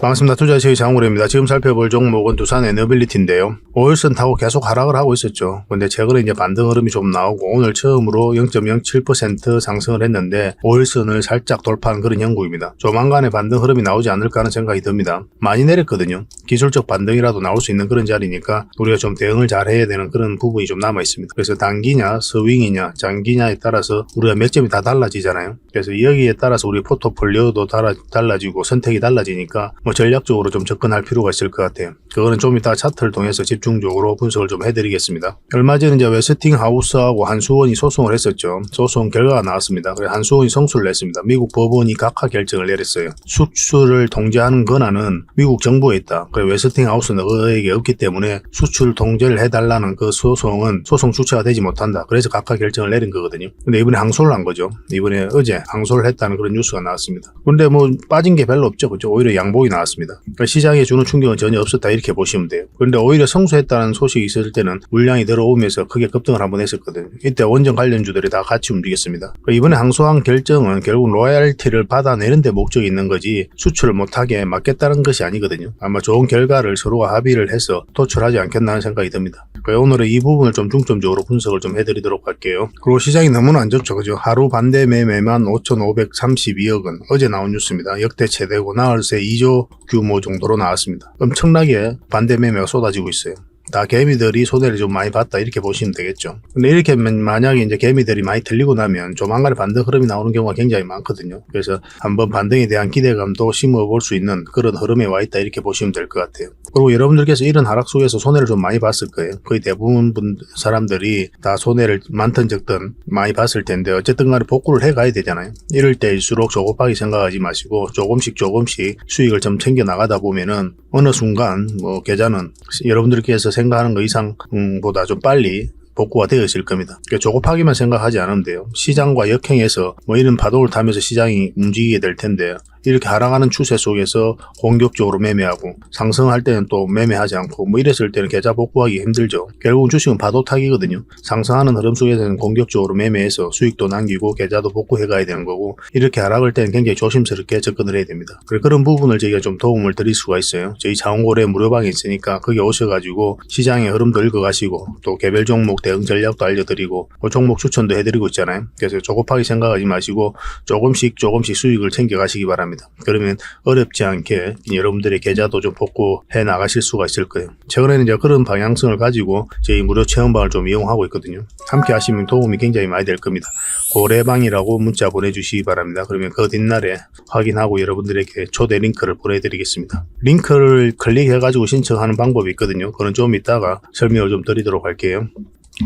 반갑습니다. 투자의 장우래입니다. 지금 살펴볼 종목은 두산 에너빌리티인데요. 5일선 타고 계속 하락을 하고 있었죠. 근데 최근에 이제 반등 흐름이 좀 나오고 오늘 처음으로 0.07% 상승을 했는데 5일선을 살짝 돌파한 그런 형국입니다. 조만간에 반등 흐름이 나오지 않을까 하는 생각이 듭니다. 많이 내렸거든요. 기술적 반등이라도 나올 수 있는 그런 자리니까 우리가 좀 대응을 잘 해야 되는 그런 부분이 좀 남아 있습니다. 그래서 단기냐, 스윙이냐, 장기냐에 따라서 우리가 맥점이 다 달라지잖아요. 그래서 여기에 따라서 우리 포트폴리오도 달라지고 선택이 달라지니까 전략적으로 좀 접근할 필요가 있을 것 같아요. 그거는 좀 이따 차트를 통해서 집중적으로 분석을 좀 해드리겠습니다. 얼마 전에 이제 웨스팅하우스하고 한수원이 소송을 했었죠. 소송 결과가 나왔습니다. 그래서 한수원이 성수를 냈습니다. 미국 법원이 각하 결정을 내렸어요. 수출을 통제하는 권한은 미국 정부에 있다. 그래서 웨스팅하우스는 그에게 없기 때문에 수출 통제를 해달라는 그 소송은 소송 주체가 되지 못한다. 그래서 각하 결정을 내린 거거든요. 근데 이번에 항소를 한 거죠. 이번에 어제 항소를 했다는 그런 뉴스가 나왔습니다. 근데 빠진 게 별로 없죠. 그죠? 오히려 양봉이 나왔습니다. 그러니까 시장에 주는 충격은 전혀 없었다 이렇게 보시면 돼요. 그런데 오히려 성수했다는 소식이 있을 때는 물량이 들어오면서 크게 급등을 한번 했었거든요. 이때 원전 관련주들이 다 같이 움직였습니다. 그러니까 이번에 항소한 결정은 결국 로얄티를 받아내는 데 목적이 있는 거지 수출을 못하게 막겠다는 것이 아니거든요. 아마 좋은 결과를 서로가 합의를 해서 도출하지 않겠나 하는 생각이 듭니다. 그러니까 오늘은 이 부분을 좀 중점적으로 분석을 좀 해드리도록 할게요. 그리고 시장이 너무나 안 좋죠. 그죠? 하루 반대 매매만 5,532억 원. 어제 나온 뉴스입니다. 역대 최대고 나흘 새 2조 규모 정도로 나왔습니다. 엄청나게 반대 매매가 쏟아지고 있어요. 다 개미들이 손해를 좀 많이 봤다 이렇게 보시면 되겠죠. 근데 이렇게 만약에 이제 개미들이 많이 들리고 나면 조만간에 반등 흐름이 나오는 경우가 굉장히 많거든요. 그래서 한번 반등에 대한 기대감도 심어볼 수 있는 그런 흐름에 와 있다 이렇게 보시면 될 것 같아요. 그리고 여러분들께서 이런 하락 속에서 손해를 좀 많이 봤을 거예요. 거의 대부분 사람들이 다 손해를 많든 적든 많이 봤을 텐데 어쨌든 간에 복구를 해 가야 되잖아요. 이럴 때일수록 조급하게 생각하지 마시고 조금씩 조금씩 수익을 좀 챙겨 나가다 보면은 어느 순간 계좌는 여러분들께서 생각하는 것 이상보다 좀 빨리 복구가 되어 있을 겁니다. 그러니까 조급하게만 생각하지 않으면 돼요. 시장과 역행해서 이런 파도를 타면서 시장이 움직이게 될 텐데 이렇게 하락하는 추세 속에서 공격적으로 매매하고 상승할 때는 또 매매하지 않고 이랬을 때는 계좌 복구하기 힘들죠. 결국은 주식은 파도 타기거든요. 상승하는 흐름 속에서는 공격적으로 매매해서 수익도 남기고 계좌도 복구해 가야 되는 거고 이렇게 하락할 때는 굉장히 조심스럽게 접근을 해야 됩니다. 그런 부분을 저희가 좀 도움을 드릴 수가 있어요. 저희 자원고래 무료방에 있으니까 거기 오셔가지고 시장의 흐름도 읽어가시고 또 개별 종목 대응 전략도 알려드리고 종목 추천도 해드리고 있잖아요. 그래서 조급하게 생각하지 마시고 조금씩 수익을 챙겨가시기 바랍니다. 그러면 어렵지 않게 여러분들의 계좌도 좀 복구해 나가실 수가 있을 거예요. 최근에는 이제 그런 방향성을 가지고 저희 무료 체험방을 좀 이용하고 있거든요. 함께 하시면 도움이 굉장히 많이 될 겁니다. 고래방이라고 문자 보내주시기 바랍니다. 그러면 그 뒷날에 확인하고 여러분들에게 초대 링크를 보내드리겠습니다. 링크를 클릭해가지고 신청하는 방법이 있거든요. 그건 좀 이따가 설명을 좀 드리도록 할게요.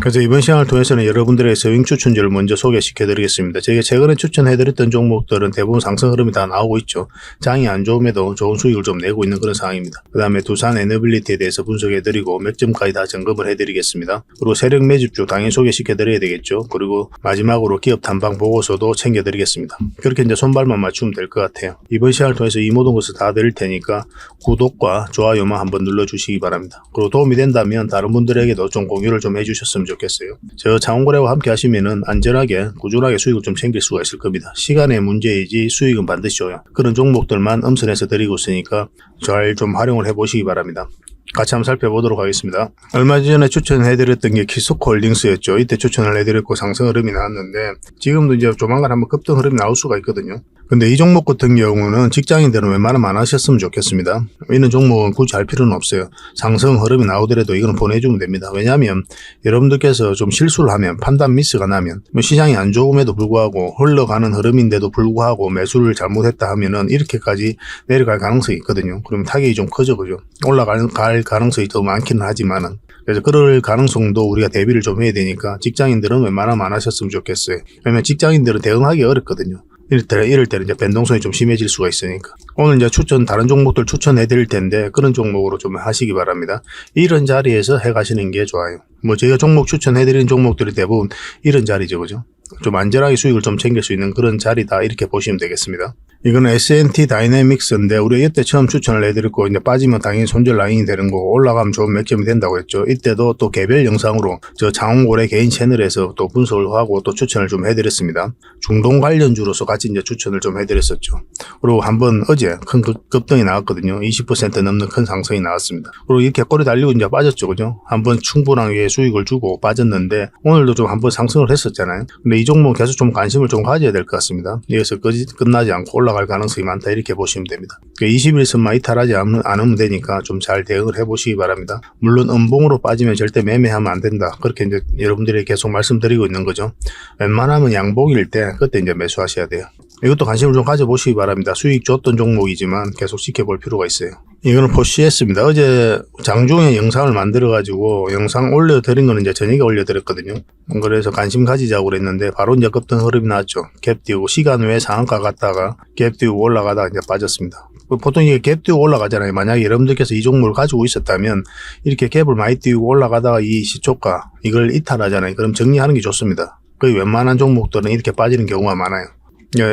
그래서 이번 시간을 통해서는 여러분들의 스윙 추천주를 먼저 소개시켜 드리겠습니다. 제가 최근에 추천해드렸던 종목들은 대부분 상승 흐름이 다 나오고 있죠. 장이 안 좋음에도 좋은 수익을 좀 내고 있는 그런 상황입니다. 그 다음에 두산 에너빌리티에 대해서 분석해드리고 맥점까지 다 점검을 해드리겠습니다. 그리고 세력 매집주 당연히 소개시켜 드려야 되겠죠. 그리고 마지막으로 기업 탐방 보고서도 챙겨드리겠습니다. 그렇게 이제 손발만 맞추면 될 것 같아요. 이번 시간을 통해서 이 모든 것을 다 드릴 테니까 구독과 좋아요만 한번 눌러주시기 바랍니다. 그리고 도움이 된다면 다른 분들에게도 좀 공유를 좀 해주셨으면 좋겠어요. 저 자원거래와 함께 하시면은 안전하게 꾸준하게 수익을 좀 챙길 수가 있을 겁니다. 시간의 문제이지 수익은 반드시 줘요. 그런 종목들만 엄선해서 드리고 있으니까 잘 좀 활용을 해보시기 바랍니다. 같이 한번 살펴보도록 하겠습니다. 얼마 전에 추천해드렸던 게 키스코홀딩스였죠. 이때 추천을 해드렸고 상승 흐름이 나왔는데 지금도 이제 조만간 한번 급등 흐름이 나올 수가 있거든요. 근데 이 종목 같은 경우는 직장인들은 웬만하면 안 하셨으면 좋겠습니다. 이런 종목은 굳이 할 필요는 없어요. 상승 흐름이 나오더라도 이거는 보내주면 됩니다. 왜냐하면 여러분들께서 좀 실수를 하면 판단 미스가 나면 시장이 안 좋음에도 불구하고 흘러가는 흐름인데도 불구하고 매수를 잘못했다 하면은 이렇게까지 내려갈 가능성이 있거든요. 그러면 타격이 좀 커져 그죠. 올라갈 가능성이 더 많기는 하지만은 그래서 그럴 가능성도 우리가 대비를 좀 해야 되니까 직장인들은 웬만하면 안 하셨으면 좋겠어요. 왜냐면 직장인들은 대응하기 어렵거든요. 이럴 때는 이제 변동성이 좀 심해질 수가 있으니까. 오늘 이제 다른 종목들 추천해 드릴 텐데 그런 종목으로 좀 하시기 바랍니다. 이런 자리에서 해 가시는 게 좋아요. 제가 종목 추천해 드리는 종목들이 대부분 이런 자리죠. 그죠? 좀 안전하게 수익을 좀 챙길 수 있는 그런 자리다 이렇게 보시면 되겠습니다. 이거는 S&T 다이내믹스인데 우리가 이때 처음 추천을 해드렸고 이제 빠지면 당연히 손절 라인이 되는 거고 올라가면 좋은 맥점이 된다고 했죠. 이때도 또 개별 영상으로 저 장홍고래 개인 채널에서 또 분석을 하고 또 추천을 좀 해드렸습니다. 중동 관련주로서 같이 이제 추천을 좀 해드렸었죠. 그리고 한번 어제 큰 급등이 나왔거든요. 20% 넘는 큰 상승이 나왔습니다. 그리고 이렇게 꼬리 달리고 이제 빠졌죠, 그죠? 한번 충분하게 수익을 주고 빠졌는데 오늘도 좀 한번 상승을 했었잖아요. 근데 이 종목 계속 좀 관심을 좀 가져야 될 것 같습니다. 여기서 끝나지 않고 올라갈 가능성이 많다 이렇게 보시면 됩니다. 21선만 이탈하지 않으면 되니까 좀 잘 대응을 해보시기 바랍니다. 물론 음봉으로 빠지면 절대 매매하면 안 된다. 그렇게 이제 여러분들이 계속 말씀드리고 있는 거죠. 웬만하면 양봉일 때 그때 이제 매수하셔야 돼요. 이것도 관심을 좀 가져보시기 바랍니다. 수익 줬던 종목이지만 계속 지켜볼 필요가 있어요. 이거는 포시에스입니다. 어제 장중에 영상을 만들어가지고 영상 올려드린 거는 이제 저녁에 올려드렸거든요. 그래서 관심 가지자고 그랬는데 바로 이제 급등 흐름이 나왔죠. 갭 띄우고 시간 외에 상한가 갔다가 갭 띄우고 올라가다가 이제 빠졌습니다. 보통 이게 갭 띄우고 올라가잖아요. 만약에 여러분들께서 이 종목을 가지고 있었다면 이렇게 갭을 많이 띄우고 올라가다가 이 시초가 이걸 이탈하잖아요. 그럼 정리하는 게 좋습니다. 거의 웬만한 종목들은 이렇게 빠지는 경우가 많아요.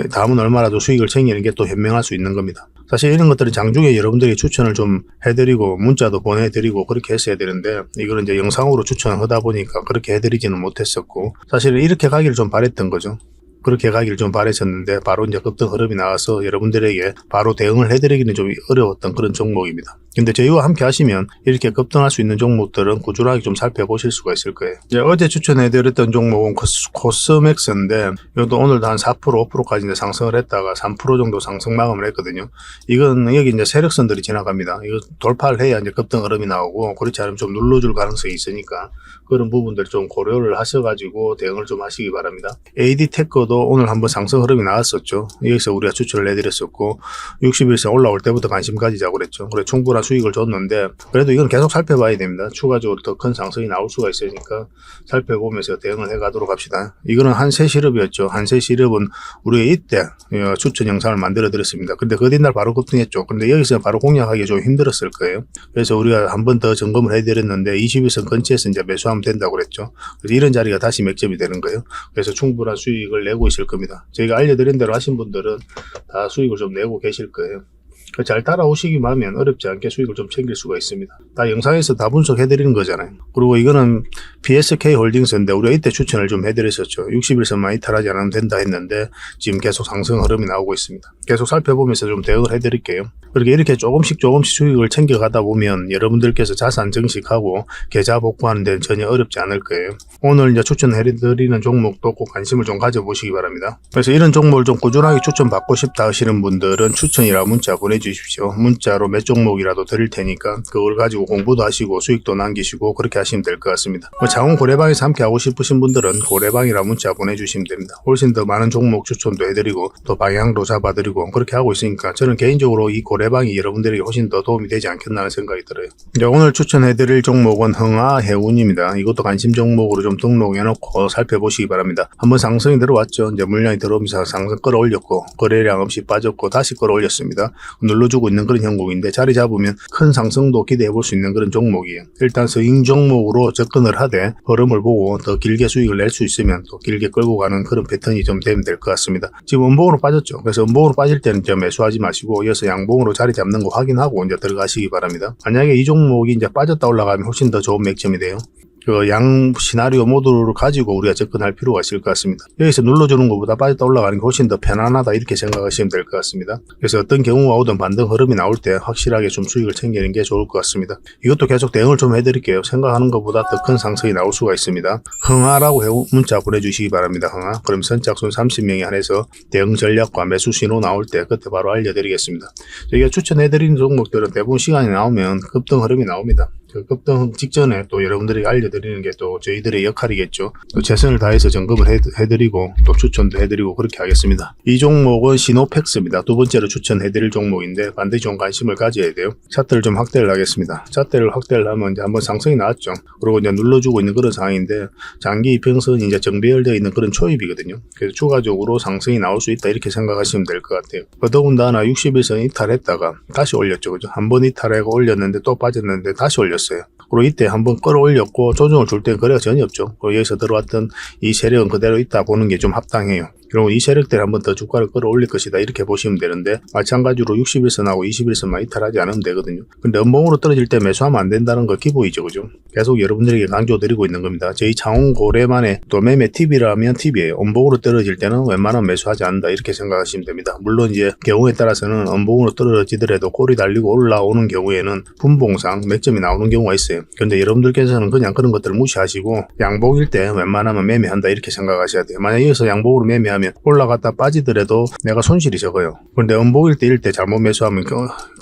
다음은 얼마라도 수익을 챙기는 게 또 현명할 수 있는 겁니다. 사실 이런 것들은 장중에 여러분들이 추천을 좀 해드리고 문자도 보내드리고 그렇게 했어야 되는데 이거는 이제 영상으로 추천을 하다 보니까 그렇게 해드리지는 못했었고 사실 이렇게 가기를 좀 바랬던 거죠. 그렇게 가기를 좀 바랬었는데 바로 이제 급등 흐름이 나와서 여러분들에게 바로 대응을 해드리기는 좀 어려웠던 그런 종목입니다. 근데 저희와 함께 하시면 이렇게 급등할 수 있는 종목들은 꾸준하게 좀 살펴보실 수가 있을 거예요. 이제 어제 추천해드렸던 종목은 코스맥스인데 이것도 오늘도 한 4% 5%까지 이제 상승을 했다가 3% 정도 상승 마감을 했거든요. 이건 여기 이제 세력선들이 지나갑니다. 이거 돌파를 해야 이제 급등 흐름이 나오고 그렇지 않으면 좀 눌러줄 가능성이 있으니까 그런 부분들 좀 고려를 하셔가지고 대응을 좀 하시기 바랍니다. AD테크도 오늘 한번 상승 흐름이 나왔었죠. 여기서 우리가 추천을 해드렸었고 61선 올라올 때부터 관심 가지자고 그랬죠. 그래 충분한 수익을 줬는데 그래도 이건 계속 살펴봐야 됩니다. 추가적으로 더 큰 상승이 나올 수가 있으니까 살펴보면서 대응을 해가도록 합시다. 이거는 한세실업이었죠. 한세실업은 우리가 이때 추천 영상을 만들어 드렸습니다. 근데 그 뒷날 바로 급등했죠. 근데 여기서 바로 공략하기 좀 힘들었을 거예요. 그래서 우리가 한 번 더 점검을 해드렸는데 21선 근처에서 이제 매수하면 된다고 그랬죠. 그래서 이런 자리가 다시 맥점이 되는 거예요. 그래서 충분한 수익을 내고 있을 겁니다. 저희가 알려드린 대로 하신 분들은 다 수익을 좀 내고 계실 거예요. 잘 따라오시기만 하면 어렵지 않게 수익을 좀 챙길 수가 있습니다. 다 영상에서 다 분석해드리는 거잖아요. 그리고 이거는 PSK 홀딩스인데 우리가 이때 추천을 좀 해드렸었죠. 61선만 이탈하지 않으면 된다 했는데 지금 계속 상승 흐름이 나오고 있습니다. 계속 살펴보면서 좀 대응을 해드릴게요. 그렇게 이렇게 조금씩 수익을 챙겨가다 보면 여러분들께서 자산 증식하고 계좌 복구하는 데는 전혀 어렵지 않을 거예요. 오늘 이제 추천해드리는 종목도 꼭 관심을 좀 가져보시기 바랍니다. 그래서 이런 종목을 좀 꾸준하게 추천받고 싶다 하시는 분들은 추천이라 문자 보내주십시오. 문자로 몇 종목이라도 드릴 테니까 그걸 가지고 공부도 하시고 수익도 남기시고 그렇게 하시면 될 것 같습니다. 장원 고래방에서 함께 하고 싶으신 분들은 고래방이라 문자 보내주시면 됩니다. 훨씬 더 많은 종목 추천도 해드리고 또 방향도 잡아드리고 그렇게 하고 있으니까 저는 개인적으로 이 고래방이 여러분들에게 훨씬 더 도움이 되지 않겠나 하는 생각이 들어요. 이제 오늘 추천해드릴 종목은 흥하해운입니다. 이것도 관심 종목으로 좀 등록해놓고 살펴보시기 바랍니다. 한번 상승이 들어왔죠. 이제 물량이 들어오면서 상승 끌어올렸고 거래량 없이 빠졌고 다시 끌어올렸습니다. 눌러주고 있는 그런 형국인데 자리 잡으면 큰 상승도 기대해 볼 수 있는 그런 종목이에요. 일단 서잉 종목으로 접근을 하되 흐름을 보고 더 길게 수익을 낼 수 있으면 또 길게 끌고 가는 그런 패턴이 좀 되면 될 것 같습니다. 지금 음봉으로 빠졌죠. 그래서 음봉으로 빠질 때는 이제 매수하지 마시고 이어서 양봉으로 자리 잡는 거 확인하고 이제 들어가시기 바랍니다. 만약에 이 종목이 이제 빠졌다 올라가면 훨씬 더 좋은 맥점이 돼요. 그 양 시나리오 모드를 가지고 우리가 접근할 필요가 있을 것 같습니다. 여기서 눌러주는 것보다 빠졌다 올라가는 게 훨씬 더 편안하다 이렇게 생각하시면 될 것 같습니다. 그래서 어떤 경우가 오든 반등 흐름이 나올 때 확실하게 좀 수익을 챙기는 게 좋을 것 같습니다. 이것도 계속 대응을 좀 해드릴게요. 생각하는 것보다 더 큰 상승이 나올 수가 있습니다. 흥하라고 문자 보내주시기 바랍니다. 흥하. 그럼 선착순 30명에 한해서 대응 전략과 매수 신호 나올 때 그때 바로 알려드리겠습니다. 저희가 추천해드리는 종목들은 대부분 시간이 나오면 급등 흐름이 나옵니다. 그 급등 직전에 또 여러분들에게 알려드리는 게 또 저희들의 역할이겠죠. 또 최선을 다해서 점검을 해드리고 또 추천도 해드리고 그렇게 하겠습니다. 이 종목은 시노팩스입니다. 두 번째로 추천해드릴 종목인데 반드시 좀 관심을 가져야 돼요. 차트를 좀 확대를 하겠습니다. 차트를 확대를 하면 이제 한번 상승이 나왔죠. 그리고 이제 눌러주고 있는 그런 상황인데 장기 이평선이 이제 정배열되어 있는 그런 초입이거든요. 그래서 추가적으로 상승이 나올 수 있다 이렇게 생각하시면 될 것 같아요. 더군다나 61선 이탈했다가 다시 올렸죠. 그죠? 한번 이탈하고 올렸는데 또 빠졌는데 다시 올렸어요. 그리고 이때 한번 끌어올렸고 조정을 줄 때 거래가 전혀 없죠. 그리고 여기서 들어왔던 이 세력은 그대로 있다 보는 게 좀 합당해요. 그리고 이 세력들이 한 번 더 주가를 끌어올릴 것이다 이렇게 보시면 되는데, 마찬가지로 60일선하고 21선만 이탈하지 않으면 되거든요. 근데 음봉으로 떨어질 때 매수하면 안 된다는 거 기본이죠, 그죠? 계속 여러분들에게 강조드리고 있는 겁니다. 저희 장원고래만의 또 매매 팁이라면 팁이에요. 음봉으로 떨어질 때는 웬만하면 매수하지 않는다 이렇게 생각하시면 됩니다. 물론 이제 경우에 따라서는 음봉으로 떨어지더라도 꼬리 달리고 올라오는 경우에는 분봉상 맥점이 나오는 경우가 있어요. 근데 여러분들께서는 그냥 그런 것들을 무시하시고 양봉일 때 웬만하면 매매한다 이렇게 생각하셔야 돼요. 만약 여기서 양봉으로 매매하면 올라갔다 빠지더라도 내가 손실이 적어요. 그런데 음봉일 때 이럴 때 잘못 매수하면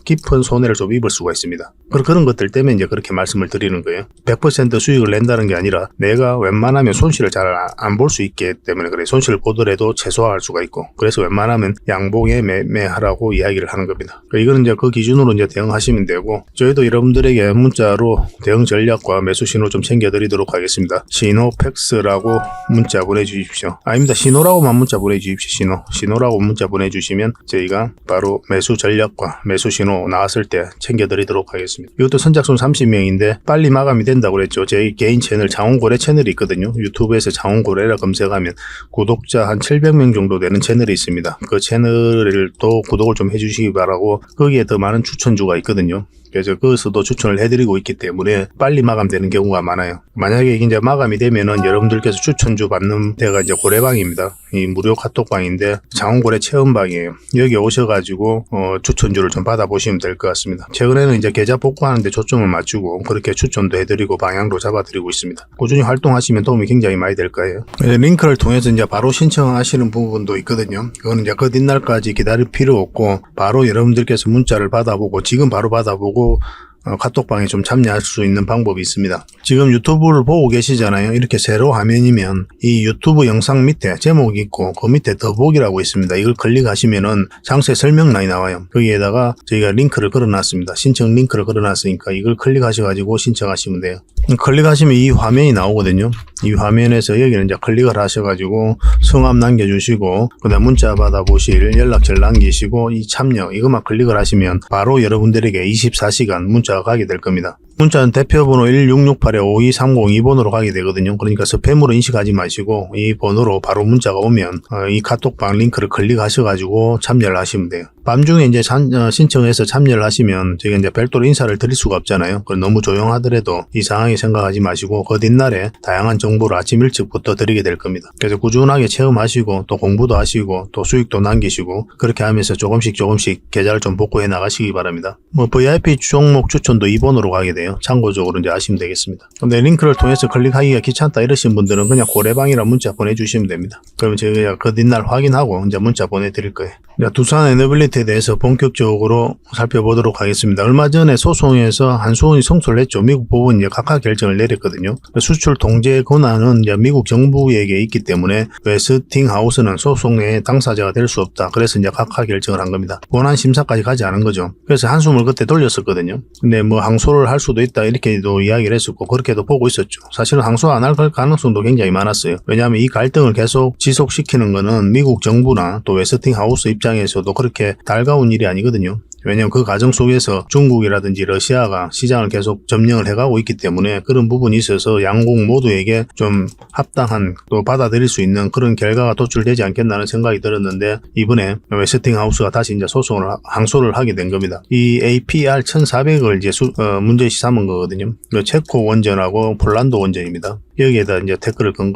깊은 손해를 좀 입을 수가 있습니다. 그런 것들 때문에 이제 그렇게 말씀을 드리는 거예요. 100% 수익을 낸다는 게 아니라 내가 웬만하면 손실을 잘 안 볼 수 있기 때문에 그래요. 손실을 보더라도 최소화할 수가 있고, 그래서 웬만하면 양봉에 매매하라고 이야기를 하는 겁니다. 이거는 이제 그 기준으로 이제 대응하시면 되고, 저희도 여러분들에게 문자로 대응 전략과 매수 신호 좀 챙겨드리도록 하겠습니다. 신호팩스라고 문자 보내주십시오. 아닙니다. 신호라고만 문자 보내주십시오. 신호라고 문자 보내주시면 저희가 바로 매수 전략과 매수 신호 나왔을 때 챙겨드리도록 하겠습니다. 이것도 선착순 30명인데 빨리 마감이 된다고 그랬죠. 제 개인 채널 장원고래 채널이 있거든요. 유튜브에서 장원고래라 검색하면 구독자 한 700명 정도 되는 채널이 있습니다. 그 채널을 또 구독을 좀 해주시기 바라고, 거기에 더 많은 추천주가 있거든요. 그래서 그것도 추천을 해드리고 있기 때문에 빨리 마감되는 경우가 많아요. 만약에 이제 마감이 되면은 여러분들께서 추천주 받는 데가 이제 고래방입니다. 이 무료 카톡방인데 장원고래 체험방이에요. 여기 오셔가지고 추천주를 좀 받아보시면 될 것 같습니다. 최근에는 이제 계좌 복구하는데 초점을 맞추고 그렇게 추천도 해드리고 방향도 잡아드리고 있습니다. 꾸준히 활동하시면 도움이 굉장히 많이 될 거예요. 링크를 통해서 이제 바로 신청하시는 부분도 있거든요. 그거는 이제 그 뒷날까지 기다릴 필요 없고 바로 여러분들께서 문자를 받아보고 지금 바로 받아보고 카톡방에 좀 참여할 수 있는 방법이 있습니다. 지금 유튜브를 보고 계시잖아요. 이렇게 세로 화면이면 이 유튜브 영상 밑에 제목이 있고 그 밑에 더보기라고 있습니다. 이걸 클릭하시면은 상세 설명란이 나와요. 거기에다가 저희가 링크를 걸어놨습니다. 신청 링크를 걸어놨으니까 이걸 클릭하셔가지고 신청하시면 돼요. 클릭하시면 이 화면이 나오거든요. 이 화면에서 여기는 이제 클릭을 하셔가지고 성함 남겨주시고 그다음 문자 받아보실 연락처를 남기시고 이 참여 이것만 클릭을 하시면 바로 여러분들에게 24시간 문자가 가게 될 겁니다. 문자는 대표번호 1668-5230 번호로 가게 되거든요. 그러니까 스팸으로 인식하지 마시고 이 번호로 바로 문자가 오면 이 카톡방 링크를 클릭하셔가지고 참여를 하시면 돼요. 밤중에 이제 신청해서 참여를 하시면 저희가 이제 별도로 인사를 드릴 수가 없잖아요. 너무 조용하더라도 이상하게 생각하지 마시고 그 뒷날에 다양한 정보를 아침 일찍부터 드리게 될 겁니다. 그래서 꾸준하게 체험하시고 또 공부도 하시고 또 수익도 남기시고 그렇게 하면서 조금씩 계좌를 좀 복구해 나가시기 바랍니다. VIP 종목 추천도 2번으로 가게 돼요. 참고적으로 이제 아시면 되겠습니다. 근데 링크를 통해서 클릭하기가 귀찮다 이러신 분들은 그냥 고래방이라 문자 보내주시면 됩니다. 그러면 저희가 그 뒷날 확인하고 이제 문자 보내드릴 거예요. 두산 에너빌리티에 대해서 본격적으로 살펴보도록 하겠습니다. 얼마 전에 소송에서 한수원이 성소를 했죠. 미국 법원이 이제 각하 결정을 내렸거든요. 수출 통제 권한은 이제 미국 정부에게 있기 때문에 웨스팅하우스는 소송의 당사자가 될 수 없다. 그래서 이제 각하 결정을 한 겁니다. 권한 심사까지 가지 않은 거죠. 그래서 한숨을 그때 돌렸었거든요. 근데 항소를 할 수도 있다 이렇게도 이야기를 했었고 그렇게도 보고 있었죠. 사실은 항소 안 할 가능성도 굉장히 많았어요. 왜냐하면 이 갈등을 계속 지속시키는 거는 미국 정부나 또 웨스팅하우스 입장에서도 그렇게 달가운 일이 아니거든요. 왜냐하면 그 과정 속에서 중국이라든지 러시아가 시장을 계속 점령을 해가고 있기 때문에 그런 부분이 있어서 양국 모두에게 좀 합당한 또 받아들일 수 있는 그런 결과가 도출되지 않겠나는 생각이 들었는데 이번에 웨스팅하우스가 다시 이제 항소를 하게 된 겁니다. 이 APR 1400을 이제 문제시 삼은 거거든요. 체코 원전하고 폴란드 원전입니다. 여기에다 이제 태클을 건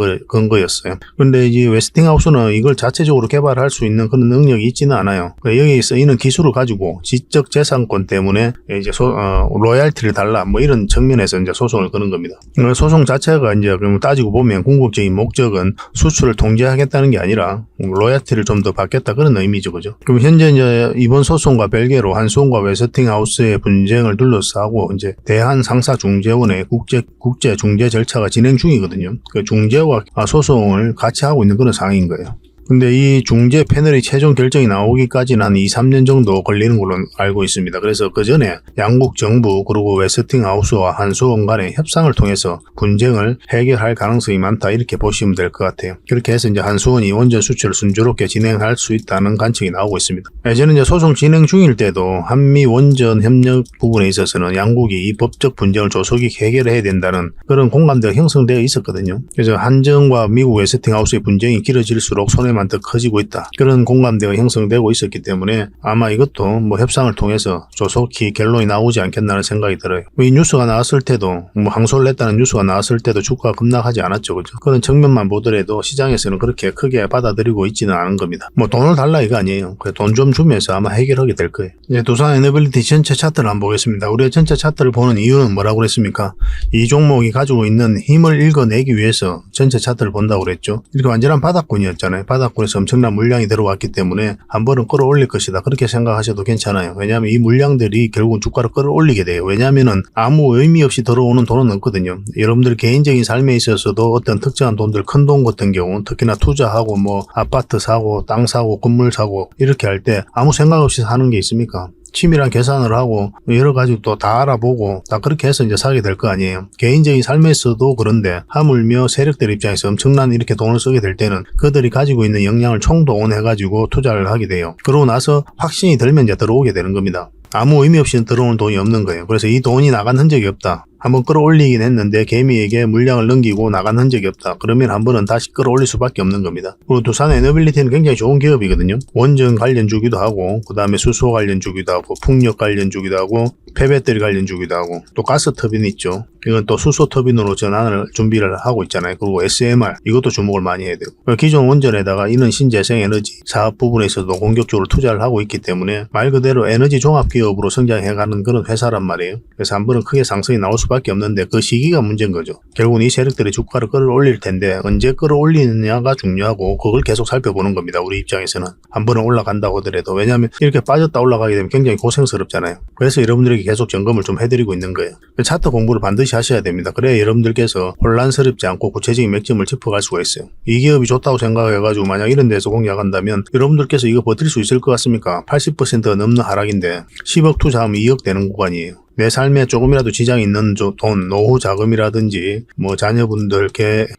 거였어요. 그런데 이제 웨스팅하우스는 이걸 자체적으로 개발할 수 있는 그런 능력이 있지는 않아요. 여기에 쓰이는 기술을 가지고 지적 재산권 때문에 이제 로얄티를 달라 이런 측면에서 이제 소송을 거는 겁니다. 소송 자체가 이제 그럼 따지고 보면 궁극적인 목적은 수출을 통제하겠다는 게 아니라 로얄티를 좀 더 받겠다 그런 의미죠, 그죠? 그럼 현재 이제 이번 소송과 별개로 한수원과 웨스팅하우스의 분쟁을 둘러싸고 이제 대한상사중재원의 국제 중재 절차가 진행 중이거든요. 그 중재와 소송을 같이 하고 있는 그런 상황인 거예요. 근데 이 중재 패널의 최종 결정이 나오기까지는 한 2-3년 정도 걸리는 걸로 알고 있습니다. 그래서 그 전에 양국 정부 그리고 웨스팅하우스와 한수원 간의 협상을 통해서 분쟁을 해결할 가능성이 많다 이렇게 보시면 될 것 같아요. 그렇게 해서 이제 한수원이 원전 수출을 순조롭게 진행할 수 있다는 관측이 나오고 있습니다. 예전에 이제 소송 진행 중일 때도 한미 원전 협력 부분에 있어서는 양국이 이 법적 분쟁을 조속히 해결해야 된다는 그런 공감대가 형성되어 있었거든요. 그래서 한전과 미국 웨스팅하우스의 분쟁이 길어질수록 손해만 차트만 더 커지고 있다. 그런 공감대가 형성되고 있었기 때문에 아마 이것도 뭐 협상을 통해서 조속히 결론이 나오지 않겠나는 생각이 들어요. 이 뉴스가 나왔을 때도 뭐 항소를 냈다는 뉴스가 나왔을 때도 주가가 급락하지 않았죠. 그죠? 그런 측면만 보더라도 시장에서는 그렇게 크게 받아들이고 있지는 않은 겁니다. 뭐 돈을 달라 이거 아니에요. 돈 좀 주면서 아마 해결하게 될 거예요. 이제 두산 에너빌리티 전체 차트를 한번 보겠습니다. 우리가 전체 차트를 보는 이유는 뭐라고 그랬습니까? 이 종목이 가지고 있는 힘을 읽어내기 위해서 전체 차트를 본다고 그랬죠. 이렇게 완전한 바닥권이었잖아요. 바닥권에서 엄청난 물량이 들어왔기 때문에 한 번은 끌어올릴 것이다. 그렇게 생각하셔도 괜찮아요. 왜냐하면 이 물량들이 결국은 주가를 끌어올리게 돼요. 왜냐하면은 아무 의미 없이 들어오는 돈은 없거든요. 여러분들 개인적인 삶에 있어서도 어떤 특정한 돈들, 큰 돈 같은 경우 특히나 투자하고 뭐 아파트 사고 땅 사고 건물 사고 이렇게 할 때 아무 생각 없이 사는 게 있습니까? 치밀한 계산을 하고 여러 가지 또 다 알아보고 다 그렇게 해서 이제 사게 될 거 아니에요. 개인적인 삶에서도 그런데 하물며 세력들 입장에서 엄청난 이렇게 돈을 쓰게 될 때는 그들이 가지고 있는 역량을 총동원해가지고 투자를 하게 돼요. 그러고 나서 확신이 들면 이제 들어오게 되는 겁니다. 아무 의미 없이 들어오는 돈이 없는 거예요. 그래서 이 돈이 나간 흔적이 없다. 한번 끌어올리긴 했는데 개미에게 물량을 넘기고 나간 흔적이 없다. 그러면 한 번은 다시 끌어올릴 수밖에 없는 겁니다. 그리고 두산 에너빌리티는 굉장히 좋은 기업이거든요. 원전 관련 주기도 하고 그 다음에 수소 관련 주기도 하고 풍력 관련 주기도 하고 폐배터리 관련 주기도 하고 또 가스 터빈 있죠. 이건 또 수소 터빈으로 전환을 준비를 하고 있잖아요. 그리고 SMR 이것도 주목을 많이 해야 되고 기존 원전에다가 이런 신재생 에너지 사업 부분에서도 공격적으로 투자를 하고 있기 때문에 말 그대로 에너지 종합 기업으로 성장해가는 그런 회사란 말이에요. 그래서 한 번은 크게 상승이 나올 수밖에 없는데 그 시기가 문제인 거죠. 결국은 이 세력들이 주가를 끌어올릴 텐데 언제 끌어올리느냐가 중요하고 그걸 계속 살펴보는 겁니다. 우리 입장에서는 한 번은 올라간다고 하더라도 왜냐하면 이렇게 빠졌다 올라가게 되면 굉장히 고생스럽잖아요. 그래서 여러분들에게 계속 점검을 좀 해드리고 있는 거예요. 차트 공부를 반드시 하셔야 됩니다. 그래야 여러분들께서 혼란스럽지 않고 구체적인 맥점을 짚어갈 수가 있어요. 이 기업이 좋다고 생각해가지고 만약 이런 데서 공략한다면 여러분들께서 이거 버틸 수 있을 것 같습니까? 80%가 넘는 하락인데 10억 투자하면 2억 되는 구간이에요. 내 삶에 조금이라도 지장이 있는 돈, 노후 자금이라든지 뭐 자녀분들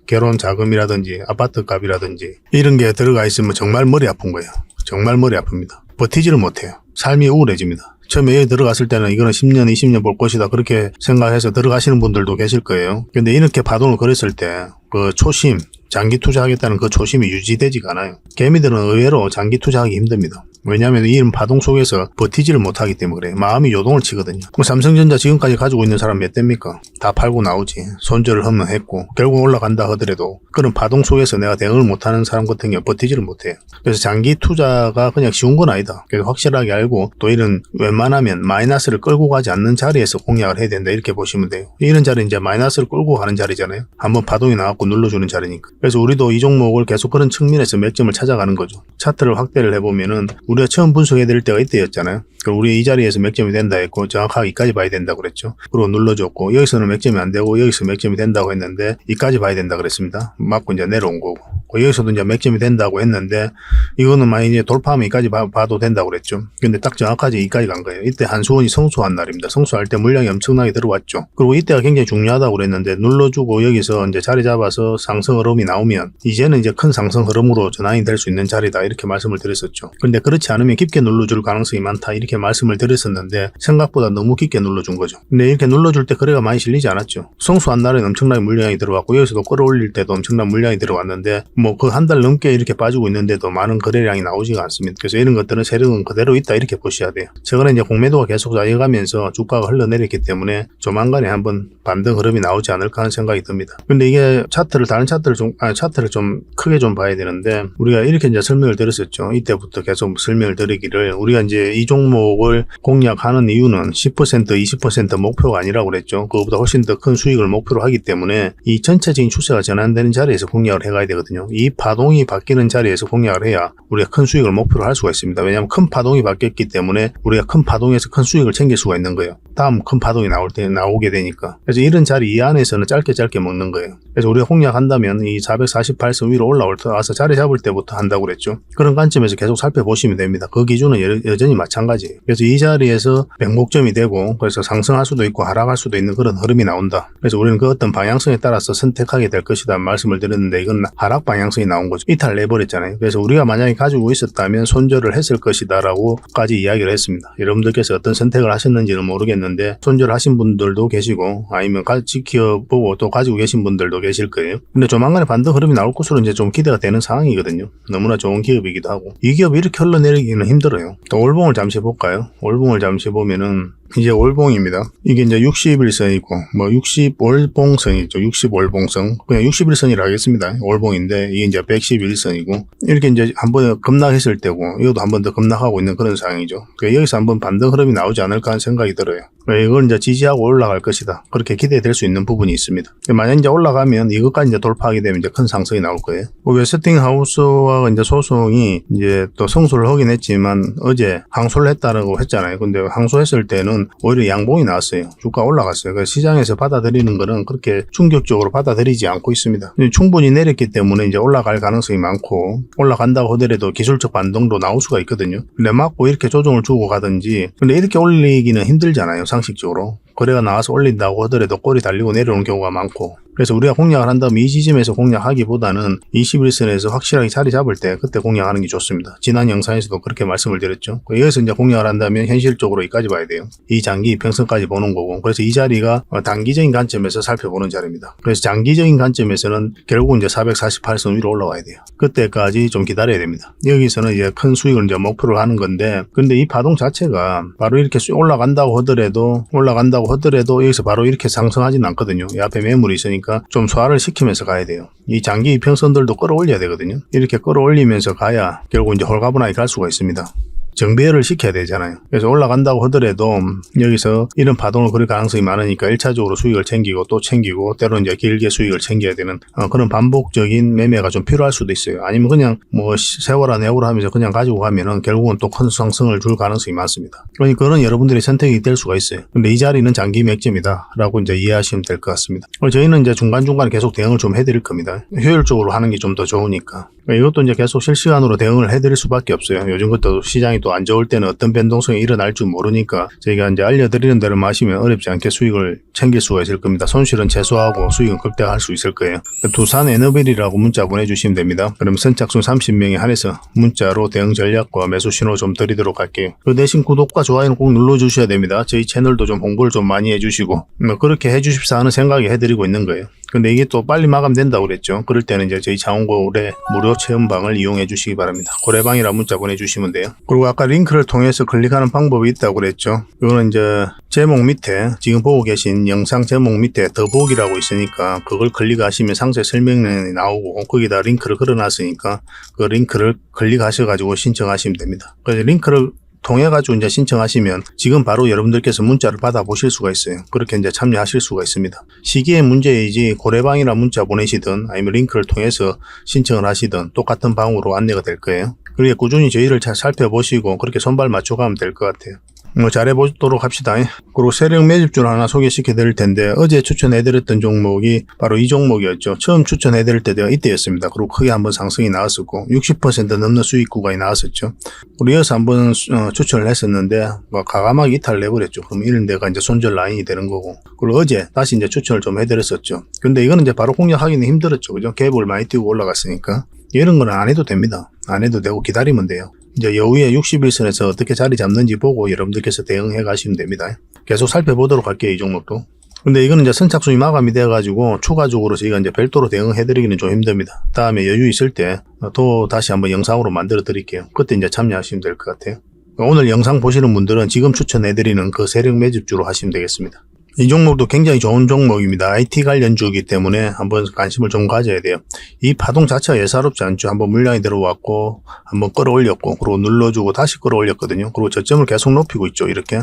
결혼 자금이라든지 아파트 값이라든지 이런 게 들어가 있으면 정말 머리 아픈 거예요. 정말 머리 아픕니다. 버티지를 못해요. 삶이 우울해집니다. 처음에 여기 들어갔을 때는 이거는 10년, 20년 볼 것이다 그렇게 생각해서 들어가시는 분들도 계실 거예요. 근데 이렇게 파동을 걸었을 때 그 초심, 장기 투자하겠다는 그 초심이 유지되지가 않아요. 개미들은 의외로 장기 투자하기 힘듭니다. 왜냐하면 이런 파동 속에서 버티지를 못하기 때문에 그래요. 마음이 요동을 치거든요. 삼성전자 지금까지 가지고 있는 사람 몇 대입니까? 다 팔고 나오지. 손절을 한번 했고 결국 올라간다 하더라도 그런 파동 속에서 내가 대응을 못하는 사람 같은 경우 버티지를 못해요. 그래서 장기 투자가 그냥 쉬운 건 아니다. 그래서 확실하게 알고 또 이런 웬만하면 마이너스를 끌고 가지 않는 자리에서 공략을 해야 된다 이렇게 보시면 돼요. 이런 자리는 이제 마이너스를 끌고 가는 자리잖아요. 한번 파동이 나왔고 눌러주는 자리니까. 그래서 우리도 이 종목을 계속 그런 측면에서 맥점을 찾아가는 거죠. 차트를 확대를 해보면은 우리가 처음 분석해야 될 때가 이때였잖아요. 우리 이 자리에서 맥점이 된다 했고 정확하게 이까지 봐야 된다고 그랬죠. 그리고 눌러줬고 여기서는 맥점이 안 되고 여기서 맥점이 된다고 했는데 이까지 봐야 된다 그랬습니다. 맞고 이제 내려온 거고 여기서도 이제 맥점이 된다고 했는데 이거는 만약 이제 돌파하면 이까지 봐도 된다고 그랬죠. 근데 딱 정확하게 이까지 간 거예요. 이때 한수원이 성수한 날입니다. 성수할 때 물량이 엄청나게 들어왔죠. 그리고 이때가 굉장히 중요하다고 그랬는데 눌러주고 여기서 이제 자리 잡아서 상승 흐름이 나오면 이제는 이제 큰 상승 흐름으로 전환이 될 수 있는 자리다 이렇게 말씀을 드렸었죠. 근데 그렇지 않으면 깊게 눌러줄 가능성이 많다 이렇게 말씀을 드렸었는데 생각보다 너무 깊게 눌러준 거죠. 근데 이렇게 눌러줄 때 거래가 많이 실리지 않았죠. 성수한 날에는 엄청나게 물량이 들어왔고 여기서도 끌어올릴 때도 엄청난 물량이 들어왔는데 뭐 그 한 달 넘게 이렇게 빠지고 있는데도 많은 거래량이 나오지가 않습니다. 그래서 이런 것들은 세력은 그대로 있다 이렇게 보셔야 돼요. 최근에 이제 공매도가 계속 쌓여가면서 주가가 흘러내렸기 때문에 조만간에 한번 반등 흐름이 나오지 않을까 하는 생각이 듭니다. 근데 이게 다른 차트를 좀 크게 좀 봐야 되는데 우리가 이렇게 이제 설명을 드렸었죠. 이때부터 계속 설명을 드리기를 우리가 이제 이 종목을 공략하는 이유는 10% 20% 목표가 아니라고 그랬죠. 그거보다 훨씬 더 큰 수익을 목표로 하기 때문에 이 전체적인 추세가 전환되는 자리에서 공략을 해가야 되거든요. 이 파동이 바뀌는 자리에서 공략을 해야 우리가 큰 수익을 목표로 할 수가 있습니다. 왜냐하면 큰 파동이 바뀌었기 때문에 우리가 큰 파동에서 큰 수익을 챙길 수가 있는 거예요. 다음 큰 파동이 나오게 되니까. 그래서 이런 자리 이 안에서는 짧게 먹는 거예요. 그래서 우리가 공략한다면 이 448선 위로 올라와서 자리 잡을 때부터 한다고 그랬죠. 그런 관점에서 계속 살펴보시면 됩니다. 그 기준은 여전히 마찬가지예요. 그래서 이 자리에서 백목점이 되고 그래서 상승할 수도 있고 하락할 수도 있는 그런 흐름이 나온다. 그래서 우리는 그 어떤 방향성에 따라서 선택하게 될 것이다 말씀을 드렸는데 이건 하락 방향성이 나온 거죠. 이탈 내버렸잖아요. 그래서 우리가 만약에 가지고 있었다면 손절을 했을 것이다 라고까지 이야기를 했습니다. 여러분들께서 어떤 선택을 하셨는지는 모르겠는데 손절하신 분들도 계시고 아니면 지켜보고 또 가지고 계신 분들도 계실 거예요. 근데 조만간에 반등 흐름이 나올 것으로 이제 좀 기대가 되는 상황이거든요. 너무나 좋은 기업이기도 하고 이 기업이 이렇게 흘러내리기는 힘들어요. 또 월봉을 잠시 볼까요? 월봉을 잠시 보면은 이제 월봉입니다. 이게 이제 60일선이고 뭐 60월봉선이 있죠. 60월봉선 그냥 60일선이라 하겠습니다. 월봉인데 이게 이제 111선이고 이렇게 이제 한번 급락했을 때고 이것도 한 번 더 급락하고 있는 그런 상황이죠. 그러니까 여기서 한번 반등 흐름이 나오지 않을까 하는 생각이 들어요. 이걸 이제 지지하고 올라갈 것이다. 그렇게 기대될 수 있는 부분이 있습니다. 만약 이제 올라가면 이것까지 이제 돌파하게 되면 이제 큰 상승이 나올 거예요. 웨스팅하우스와 이제 소송이 이제 또 성소를 하긴 했지만 어제 항소를 했다라고 했잖아요. 근데 항소했을 때는 오히려 양봉이 나왔어요. 주가 올라갔어요. 그래서 시장에서 받아들이는 거는 그렇게 충격적으로 받아들이지 않고 있습니다. 충분히 내렸기 때문에 이제 올라갈 가능성이 많고 올라간다고 하더라도 기술적 반등도 나올 수가 있거든요. 근데 맞고 이렇게 조정을 주고 가든지 근데 이렇게 올리기는 힘들잖아요. 상식적으로. 거래가 나와서 올린다고 하더라도 꼬리 달리고 내려오는 경우가 많고 그래서 우리가 공략을 한다면 이 지점에서 공략하기보다는 21선에서 확실하게 자리 잡을 때 그때 공략하는 게 좋습니다. 지난 영상에서도 그렇게 말씀을 드렸죠. 여기서 이제 공략을 한다면 현실적으로 여기까지 봐야 돼요. 이 장기 이평선까지 보는 거고 그래서 이 자리가 단기적인 관점에서 살펴보는 자리입니다. 그래서 장기적인 관점에서는 결국 이제 448선 위로 올라와야 돼요. 그때까지 좀 기다려야 됩니다. 여기서는 이제 큰 수익을 이제 목표로 하는 건데 근데 이 파동 자체가 바로 이렇게 올라간다고 하더라도 여기서 바로 이렇게 상승하지는 않거든요. 이 앞에 매물이 있으니까 좀 소화를 시키면서 가야 돼요. 이 장기 이평선들도 끌어올려야 되거든요. 이렇게 끌어올리면서 가야 결국 이제 홀가분하게 갈 수가 있습니다. 정배열을 시켜야 되잖아요. 그래서 올라간다고 하더라도 여기서 이런 파동을 그릴 가능성이 많으니까 1차적으로 수익을 챙기고 또 챙기고 때로는 이제 길게 수익을 챙겨야 되는 그런 반복적인 매매가 좀 필요할 수도 있어요. 아니면 그냥 뭐 세워라 내오라 하면서 그냥 가지고 가면은 결국은 또 큰 상승을 줄 가능성이 많습니다. 그러니까 그건 여러분들의 선택이 될 수가 있어요. 근데 이 자리는 장기 맥점이다 라고 이제 이해하시면 될 것 같습니다. 저희는 이제 중간중간 계속 대응을 좀 해드릴 겁니다. 효율적으로 하는 게 좀 더 좋으니까. 이것도 이제 계속 실시간으로 대응을 해드릴 수밖에 없어요. 요즘 것도 시장이 또 안 좋을 때는 어떤 변동성이 일어날 줄 모르니까 저희가 이제 알려드리는 대로 마시면 어렵지 않게 수익을 챙길 수가 있을 겁니다. 손실은 최소화하고 수익은 극대화할 수 있을 거예요. 두산 에너빌이라고 문자 보내주시면 됩니다. 그럼 선착순 30명에 한해서 문자로 대응 전략과 매수 신호 좀 드리도록 할게요. 그 대신 구독과 좋아요는 꼭 눌러주셔야 됩니다. 저희 채널도 좀 홍보를 좀 많이 해주시고 그렇게 해주십사 하는 생각에 해드리고 있는 거예요. 근데 이게 또 빨리 마감된다고 그랬죠. 그럴 때는 이제 저희 장원고래 무료 체험방을 이용해 주시기 바랍니다. 고래방이라 문자 보내주시면 돼요. 그리고 아까 링크를 통해서 클릭하는 방법이 있다고 그랬죠. 이거는 이제 제목 밑에 지금 보고 계신 영상 제목 밑에 더보기라고 있으니까 그걸 클릭하시면 상세 설명란이 나오고 거기다 링크를 걸어놨으니까 그 링크를 클릭하셔가지고 신청하시면 됩니다. 그래서 링크를 통해가지고 이제 신청하시면 지금 바로 여러분들께서 문자를 받아보실 수가 있어요. 그렇게 이제 참여하실 수가 있습니다. 시기의 문제이지 고래방이라 문자 보내시든 아니면 링크를 통해서 신청을 하시든 똑같은 방으로 안내가 될 거예요. 그렇게 꾸준히 저희를 잘 살펴보시고 그렇게 손발 맞춰가면 될 것 같아요. 잘해보도록 합시다. 그리고 세력 매집주를 하나 소개시켜 드릴 텐데 어제 추천해드렸던 종목이 바로 이 종목이었죠. 처음 추천해드릴 때가 이때였습니다. 그리고 크게 한번 상승이 나왔었고 60% 넘는 수익 구간이 나왔었죠. 그리고 이어서 한번 추천을 했었는데 과감하게 이탈을 내버렸죠. 그럼 이런 데가 이제 손절 라인이 되는 거고 그리고 어제 다시 이제 추천을 좀 해드렸었죠. 근데 이거는 이제 바로 공략하기는 힘들었죠. 그죠? 갭을 많이 띄고 올라갔으니까 이런 거는 안 해도 됩니다. 안 해도 되고 기다리면 돼요. 이제 여후에 61선에서 어떻게 자리 잡는지 보고 여러분들께서 대응해 가시면 됩니다. 계속 살펴보도록 할게요. 이 종목도. 근데 이거는 이제 선착순이 마감이 돼가지고 추가적으로 저희가 이제 별도로 대응해드리기는 좀 힘듭니다. 다음에 여유 있을 때 또 다시 한번 영상으로 만들어 드릴게요. 그때 이제 참여하시면 될 것 같아요. 오늘 영상 보시는 분들은 지금 추천해드리는 그 세력 매집주로 하시면 되겠습니다. 이 종목도 굉장히 좋은 종목입니다. IT 관련주이기 때문에 한번 관심을 좀 가져야 돼요. 이 파동 자체가 예사롭지 않죠. 한번 물량이 들어왔고 한번 끌어올렸고 그리고 눌러주고 다시 끌어올렸거든요. 그리고 저점을 계속 높이고 있죠. 이렇게.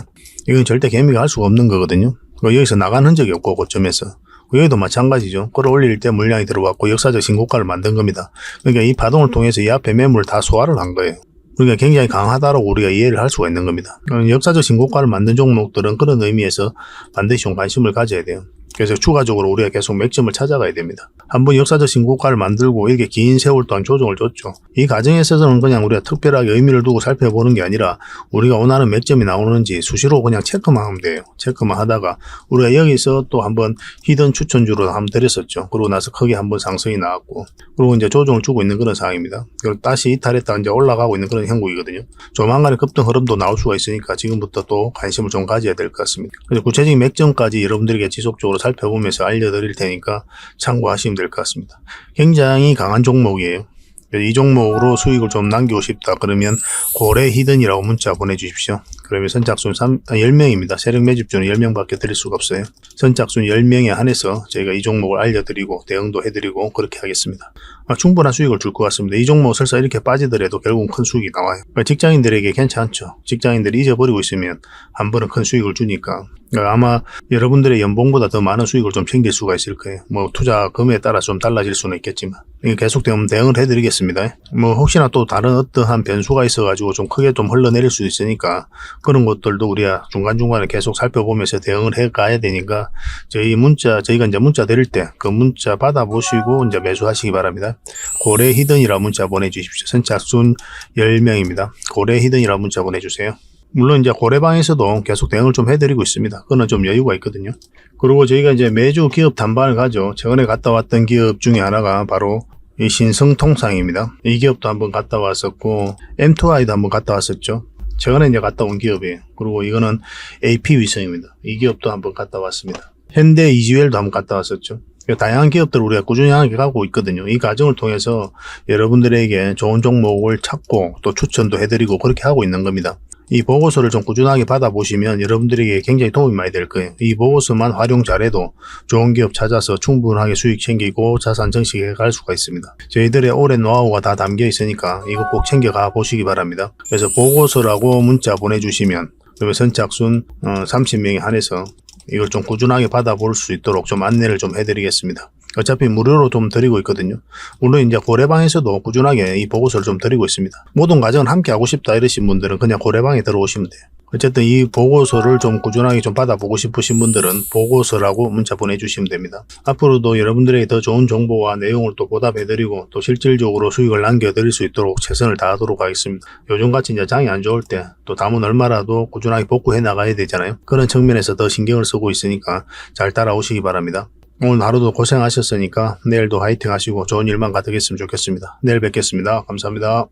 이건 절대 개미가 할 수가 없는 거거든요. 여기서 나간 흔적이 없고 고점에서. 여기도 마찬가지죠. 끌어올릴 때 물량이 들어왔고 역사적 신고가를 만든 겁니다. 그러니까 이 파동을 통해서 이 앞에 매물을 다 소화를 한 거예요. 그러니까 굉장히 강하다라고 우리가 이해를 할 수가 있는 겁니다. 역사적 신고가를 만든 종목들은 그런 의미에서 반드시 좀 관심을 가져야 돼요. 그래서 추가적으로 우리가 계속 맥점을 찾아가야 됩니다. 한번 역사적 신고가를 만들고 이렇게 긴 세월 동안 조정을 줬죠. 이 과정에 있어서는 그냥 우리가 특별하게 의미를 두고 살펴보는 게 아니라 우리가 원하는 맥점이 나오는지 수시로 그냥 체크만 하면 돼요. 체크만 하다가 우리가 여기서 또 한번 히든 추천주로 한번 드렸었죠. 그러고 나서 크게 한번 상승이 나왔고, 그리고 이제 조정을 주고 있는 그런 상황입니다. 그리고 다시 이탈했다 이제 올라가고 있는 그런 형국이거든요. 조만간에 급등 흐름도 나올 수가 있으니까 지금부터 또 관심을 좀 가져야 될 것 같습니다. 그래서 구체적인 맥점까지 여러분들에게 지속적으로 살펴보면서 알려드릴 테니까 참고하시면 될 것 같습니다. 굉장히 강한 종목이에요. 이 종목으로 수익을 좀 남기고 싶다 그러면 고래 히든이라고 문자 보내주십시오. 그러면 선착순 10명입니다. 세력 매집주는 10명밖에 드릴 수가 없어요. 선착순 10명에 한해서 저희가 이 종목을 알려드리고 대응도 해드리고 그렇게 하겠습니다. 충분한 수익을 줄 것 같습니다. 이 종목 설사 이렇게 빠지더라도 결국은 큰 수익이 나와요. 직장인들에게 괜찮죠. 직장인들이 잊어버리고 있으면 한 번은 큰 수익을 주니까 아마 여러분들의 연봉보다 더 많은 수익을 좀 챙길 수가 있을 거예요. 뭐 투자금에 따라 좀 달라질 수는 있겠지만 이게 계속되면 대응을 해드리겠습니다. 뭐 혹시나 또 다른 어떠한 변수가 있어가지고 좀 크게 좀 흘러내릴 수도 있으니까 그런 것들도 우리가 중간중간에 계속 살펴보면서 대응을 해가야 되니까 저희가 이제 문자 드릴 때 그 문자 받아보시고 이제 매수하시기 바랍니다. 고래 히든이라 문자 보내주십시오. 선착순 10명입니다. 고래 히든이라 문자 보내주세요. 물론 이제 고래방에서도 계속 대응을 좀 해드리고 있습니다. 그거는 좀 여유가 있거든요. 그리고 저희가 이제 매주 기업 단반을 가죠. 최근에 갔다 왔던 기업 중에 하나가 바로 이 신성통상입니다. 이 기업도 한번 갔다 왔었고 M2I도 한번 갔다 왔었죠. 최근에 이제 갔다 온 기업이에요. 그리고 이거는 AP위성입니다. 이 기업도 한번 갔다 왔습니다. 현대 이지웰도 한번 갔다 왔었죠. 다양한 기업들을 우리가 꾸준히 하게 가고 있거든요. 이 과정을 통해서 여러분들에게 좋은 종목을 찾고 또 추천도 해드리고 그렇게 하고 있는 겁니다. 이 보고서를 좀 꾸준하게 받아보시면 여러분들에게 굉장히 도움이 많이 될 거예요. 이 보고서만 활용 잘해도 좋은 기업 찾아서 충분하게 수익 챙기고 자산 증식해 갈 수가 있습니다. 저희들의 오랜 노하우가 다 담겨 있으니까 이거 꼭 챙겨가 보시기 바랍니다. 그래서 보고서라고 문자 보내주시면 그러면 선착순 30명에 한해서 이걸 좀 꾸준하게 받아볼 수 있도록 좀 안내를 좀 해드리겠습니다. 어차피 무료로 좀 드리고 있거든요. 물론 이제 고래방에서도 꾸준하게 이 보고서를 좀 드리고 있습니다. 모든 과정을 함께 하고 싶다 이러신 분들은 그냥 고래방에 들어오시면 돼요. 어쨌든 이 보고서를 좀 꾸준하게 좀 받아보고 싶으신 분들은 보고서라고 문자 보내주시면 됩니다. 앞으로도 여러분들에게 더 좋은 정보와 내용을 또 보답해드리고 또 실질적으로 수익을 남겨드릴 수 있도록 최선을 다하도록 하겠습니다. 요즘같이 이제 장이 안 좋을 때 또 담은 얼마라도 꾸준하게 복구해 나가야 되잖아요. 그런 측면에서 더 신경을 쓰고 있으니까 잘 따라오시기 바랍니다. 오늘 하루도 고생하셨으니까 내일도 화이팅 하시고 좋은 일만 가득했으면 좋겠습니다. 내일 뵙겠습니다. 감사합니다.